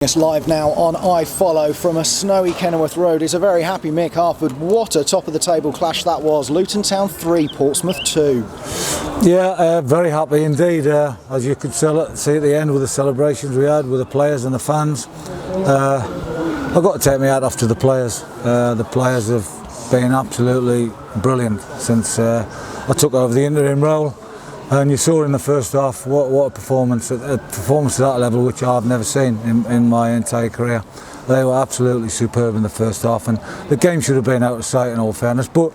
It's live now on iFollow from a snowy Kenilworth Road. It's a very happy Mick Harford. What a top of the table clash that was. Luton Town 3, Portsmouth 2. Yeah, very happy indeed. As you could see at the end with the celebrations we had with the players and the fans. I've got to take my hat off to the players. The players have been absolutely brilliant since I took over the interim role. And you saw in the first half what a performance at that level, which I've never seen in my entire career. They were absolutely superb in the first half, and the game should have been out of sight in all fairness. But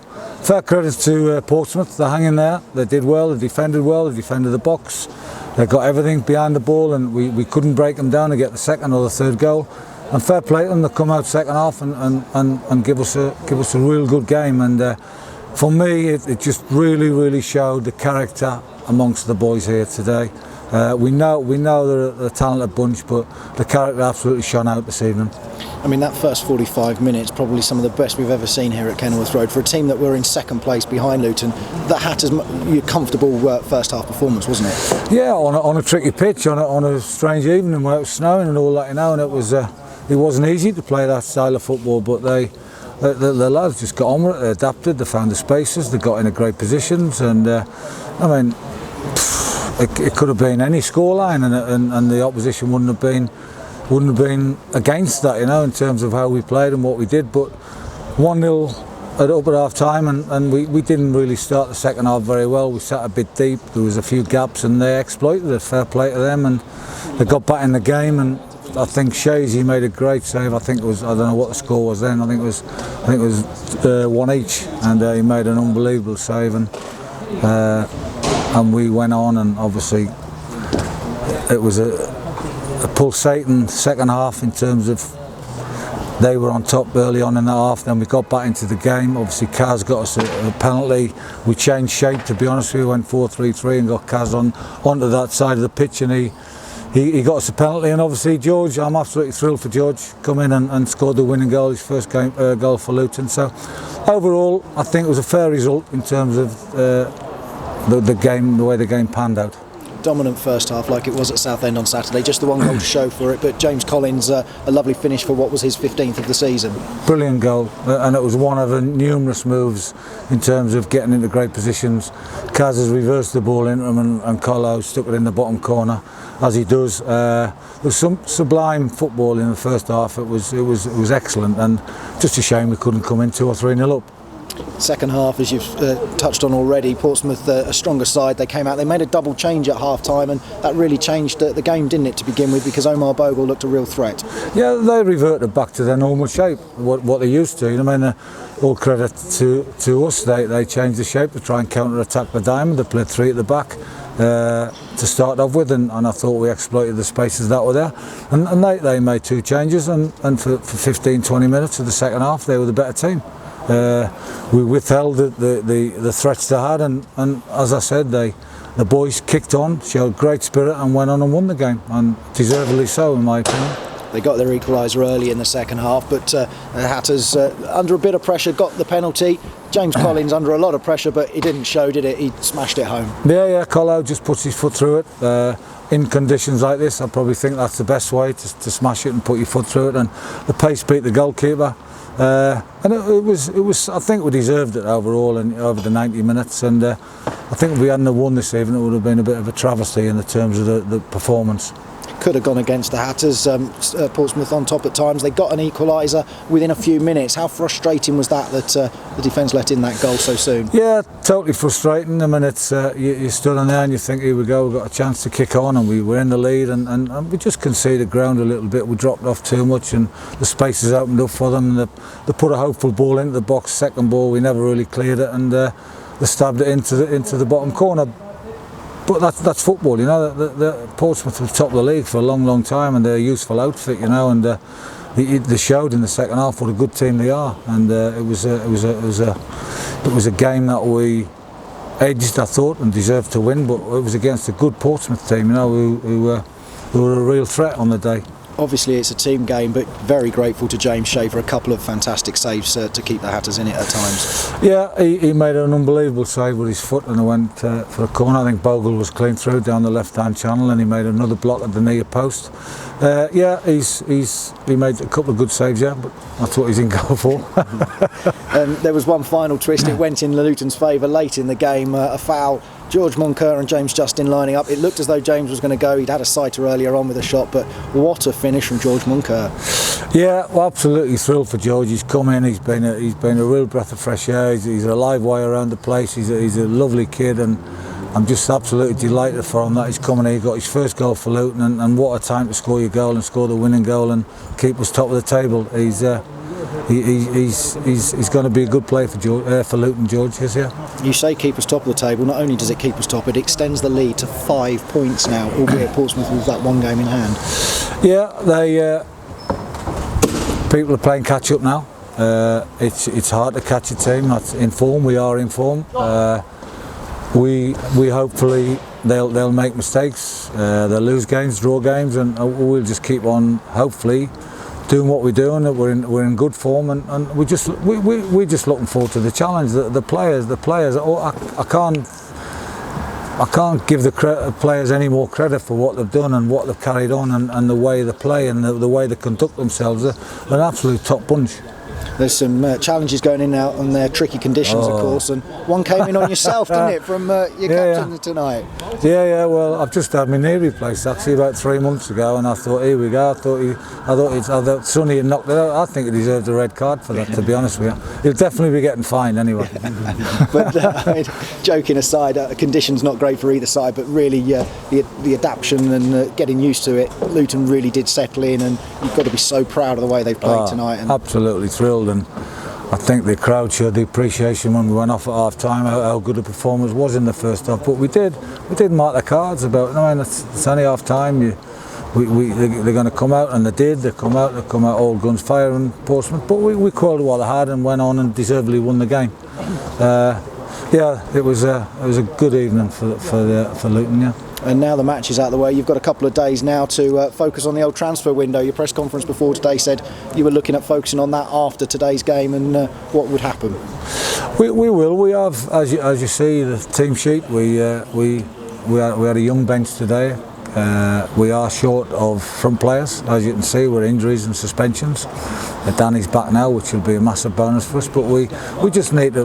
fair credit to Portsmouth, they're hanging there, they did well, they defended the box, they got everything behind the ball, and we couldn't break them down to get the second or the third goal. And fair play to them, they come out second half and give us a real good game. And for me, it just really showed the character amongst the boys here today. We know they're a talented bunch, but the character absolutely shone out this evening. I mean, that first 45 minutes, probably some of the best we've ever seen here at Kenilworth Road. For a team that were in second place behind Luton, that had a comfortable first half performance, wasn't it? Yeah, on a tricky pitch, on a strange evening where it was snowing and all that, you know, and it wasn't easy to play that style of football, but the lads just got on with it, they adapted, they found the spaces, they got in great positions, and I mean, it could have been any scoreline, and the opposition wouldn't have been against that, you know, in terms of how we played and what we did. But 1-0 up at half time, and we didn't really start the second half very well. We sat a bit deep, there was a few gaps, and they exploited it. Fair play to them, and they got back in the game. And I think Shazy made a great save. I think it was, I don't know what the score was then, I think it was 1 each, and he made an unbelievable save. And we went on, and obviously it was a pulsating second half in terms of they were on top early on in the half. Then we got back into the game. Obviously Kaz got us a penalty. We changed shape, to be honest with you. We went 4-3-3 and got Kaz onto that side of the pitch, and he got us a penalty. And obviously George, I'm absolutely thrilled for George, come in and scored the winning goal, his first game goal for Luton. So overall I think it was a fair result in terms of the game, the way the game panned out. Dominant first half, like it was at Southend on Saturday. Just the one goal to show for it, but James Collins, a lovely finish for what was his 15th of the season. Brilliant goal, and it was one of the numerous moves in terms of getting into great positions. Kaz has reversed the ball into him, and Colo stuck it in the bottom corner, as he does. There was some sublime football in the first half. It was excellent, and just a shame we couldn't come in 2 or 3-0 up. Second half, as you've touched on already, Portsmouth, a stronger side. They came out, they made a double change at half time, and that really changed the game, didn't it, to begin with, because Omar Bogle looked a real threat. Yeah, they reverted back to their normal shape, what they used to. You know, I mean, all credit to us. They changed the shape to try and counter-attack the diamond. They played 3 at the back to start off with, and I thought we exploited the spaces that were there. And they made 2 changes, and for 15-20 minutes of the second half, they were the better team. We withheld the threats they had, and as I said, the boys kicked on, showed great spirit, and went on and won the game, and deservedly so, in my opinion. They got their equaliser early in the second half, but the Hatters, under a bit of pressure, got the penalty. James Collins under a lot of pressure, but he didn't show, did it? He smashed it home. Yeah, Colo just puts his foot through it. In conditions like this, I probably think that's the best way to smash it and put your foot through it, and the pace beat the goalkeeper. And it was. I think we deserved it overall, and over the 90 minutes. And I think if we hadn't have won this evening, it would have been a bit of a travesty in the terms of the performance. Could have gone against the Hatters. Portsmouth on top at times. They got an equaliser within a few minutes. How frustrating was that the defence let in that goal so soon? Yeah, totally frustrating. I mean, it's you stood on there and you think, here we go, we've got a chance to kick on, and we were in the lead, and we just conceded ground a little bit. We dropped off too much, and the spaces opened up for them. And they put a hopeful ball into the box. Second ball, we never really cleared it, and they stabbed it into the bottom corner. But that's football, you know. The Portsmouth were top of the league for a long time, and they're a useful outfit, you know. And they showed in the second half what a good team they are. And it was a game that we edged, I thought, and deserved to win. But it was against a good Portsmouth team, you know, who were a real threat on the day. Obviously it's a team game, but very grateful to James Shea for a couple of fantastic saves to keep the Hatters in it at times. Yeah, he made an unbelievable save with his foot and went for a corner. I think Bogle was clean through down the left-hand channel, and he made another block at the near post. Yeah, he made a couple of good saves, yeah, but that's what he's in goal for. There was one final twist. It went in Luton's favour late in the game, a foul. George Moncur and James Justin lining up. It looked as though James was going to go. He'd had a sighter earlier on with a shot, but what a finish from George Moncur. Yeah, well, absolutely thrilled for George. He's come in. He's been a real breath of fresh air. He's a live wire around the place. He's a lovely kid, and I'm just absolutely delighted for him that he's coming here. He got his first goal for Luton, and what a time to score your goal and score the winning goal and keep us top of the table. He's going to be a good player for Luton, George is here. You say keep us top of the table. Not only does it keep us top, it extends the lead to 5 points now, albeit Portsmouth with that one game in hand. Yeah, people are playing catch up now. It's hard to catch a team that's in form. We are in form. We hopefully they'll make mistakes. They'll lose games, draw games, and we'll just keep on hopefully doing what we're doing. We're in good form, and we're just looking forward to the challenge. The players. I can't give the players any more credit for what they've done and what they've carried on, and the way they play and the way they conduct themselves. They're an absolute top bunch. There's some challenges going in now on their tricky conditions, of course, and one came in on yourself, didn't it, from your captain tonight? Yeah. Well, I've just had my knee replaced actually about 3 months ago, and I thought, here we go. I thought Sonny had knocked it out. I think he deserved a red card for that, to be honest with you. He'll definitely be getting fined anyway. But I mean, joking aside, conditions not great for either side, but really the adaptation and getting used to it, Luton really did settle in, and you've got to be so proud of the way they've played tonight. And absolutely thrilled. And I think the crowd showed the appreciation when we went off at half time how good the performance was in the first half. But we did mark the cards about. I mean, it's only half time. They're going to come out, and they did. They come out all guns firing Portsmouth. But we called what they had and went on and deservedly won the game. Yeah, it was a good evening for Luton. Yeah. And now the match is out of the way. You've got a couple of days now to focus on the old transfer window. Your press conference before today said you were looking at focusing on that after today's game and what would happen. We will. We have, as you see, the team sheet. We had a young bench today. We are short of front players, as you can see. We're injuries and suspensions. Danny's back now, which will be a massive bonus for us. But we just need to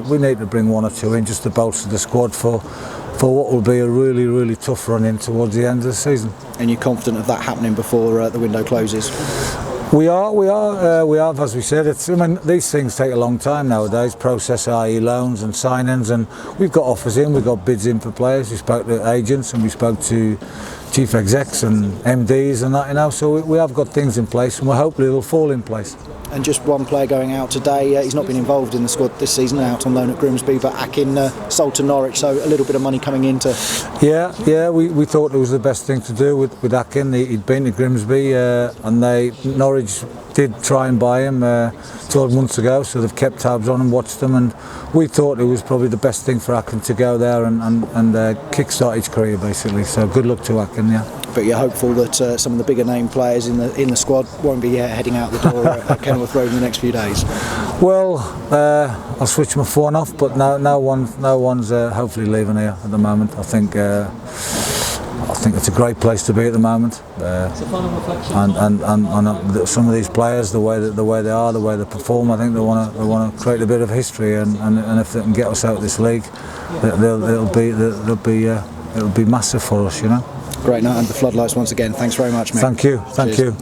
bring 1 or 2 in just to bolster the squad for what will be a really, really tough run in towards the end of the season. And you're confident of that happening before the window closes? We have, as we said. I mean, these things take a long time nowadays. Process, i.e. loans and signings, and we've got offers in, we've got bids in for players. We spoke to agents and we spoke to chief execs and MDs and that, you know. So we have got things in place, and we're hopefully it'll fall in place. And just one player going out today. He's not been involved in the squad this season, out on loan at Grimsby, but Akin sold to Norwich, so a little bit of money coming into. Yeah. We thought it was the best thing to do with Akin. He'd been to Grimsby, and Norwich did try and buy him 12 months ago, so they've kept tabs on him, watched him, and we thought it was probably the best thing for Akin to go there and kick-start his career basically. So good luck to Akin, yeah. But you're hopeful that some of the bigger name players in the squad won't be heading out the door at Kenilworth Road in the next few days. Well, I'll switch my phone off, but no one's hopefully leaving here at the moment. I think it's a great place to be at the moment. And some of these players, the way they are, the way they perform, I think they want to create a bit of history, and if they can get us out of this league, it'll be massive for us, you know. Great night under the floodlights once again. Thanks very much, Mick. Thank you.